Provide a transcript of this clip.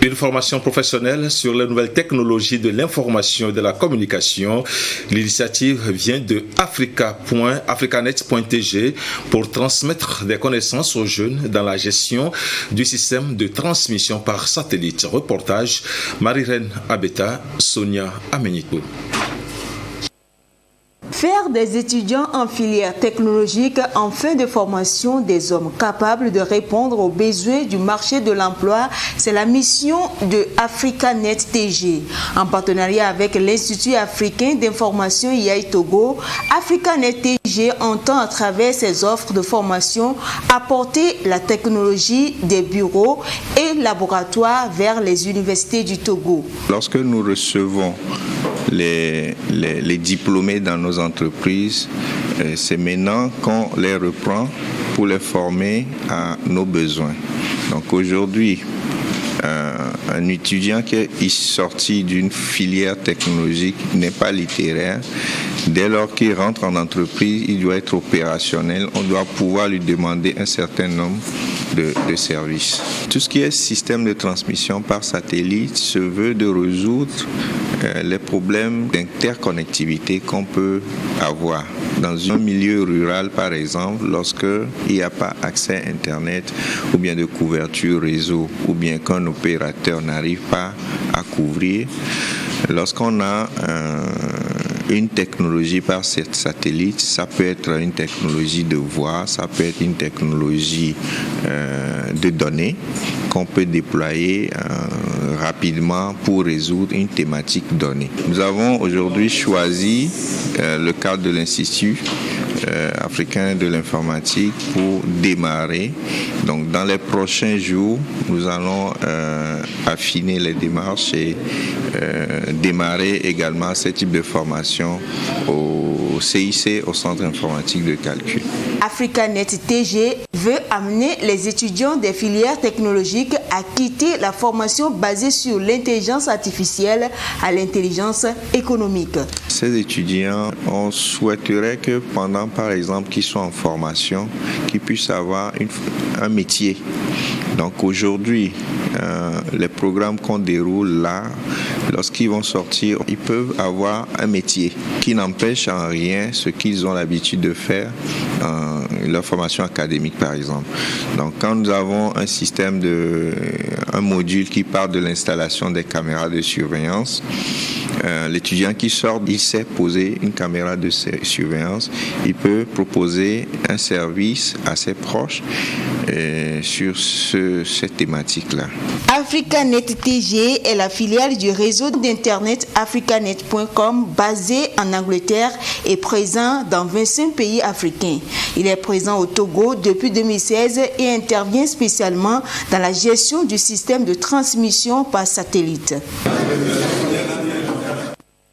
Une formation professionnelle sur les nouvelles technologies de l'information et de la communication. L'initiative vient de africanet.tg pour transmettre des connaissances aux jeunes dans la gestion du système de transmission par satellite. Reportage Marie-Reine Abeta, Sonia Amenito. Faire des étudiants en filière technologique en fin de formation des hommes capables de répondre aux besoins du marché de l'emploi, c'est la mission de Africanet TG. En partenariat avec l'Institut africain d'information IAI Togo, Africanet TG entend à travers ses offres de formation apporter la technologie des bureaux et laboratoires vers les universités du Togo. Lorsque nous recevons les diplômés dans nos entreprises, c'est maintenant qu'on les reprend pour les former à nos besoins. Donc aujourd'hui, un étudiant qui est sorti d'une filière technologique n'est pas littéraire. Dès lors qu'il rentre en entreprise, il doit être opérationnel. On doit pouvoir lui demander un certain nombre de services. Tout ce qui est système de transmission par satellite se veut de résoudre les problèmes d'interconnectivité qu'on peut avoir. Dans un milieu rural, par exemple, lorsqu'il n'y a pas accès à Internet ou bien de couverture réseau ou bien qu'un opérateur n'arrive pas à couvrir, lorsqu'on a une technologie par satellite, ça peut être une technologie de voix, ça peut être une technologie de données qu'on peut déployer rapidement pour résoudre une thématique donnée. Nous avons aujourd'hui choisi le cadre de l'Institut africain de l'informatique pour démarrer. Donc dans les prochains jours, nous allons affiner les démarches et démarrer également ce type de formation au CIC, au Centre informatique de calcul. Africanet TG veut amener les étudiants des filières technologiques à quitter la formation basée sur l'intelligence artificielle à l'intelligence économique. Ces étudiants, on souhaiterait que pendant, par exemple, qu'ils soient en formation, qu'ils puissent avoir un métier. Donc aujourd'hui, les programmes qu'on déroule là, lorsqu'ils vont sortir, ils peuvent avoir un métier qui n'empêche en rien ce qu'ils ont l'habitude de faire dans leur formation académique, par exemple. Donc quand nous avons un module qui part de l'installation des caméras de surveillance, l'étudiant qui sort, il sait poser une caméra de surveillance, il peut proposer un service à ses proches sur cette thématique-là. Africanet TG est la filiale du réseau d'internet africanet.com basé en Angleterre et présent dans 25 pays africains. Il est présent au Togo depuis 2016 et intervient spécialement dans la gestion du système de transmission par satellite.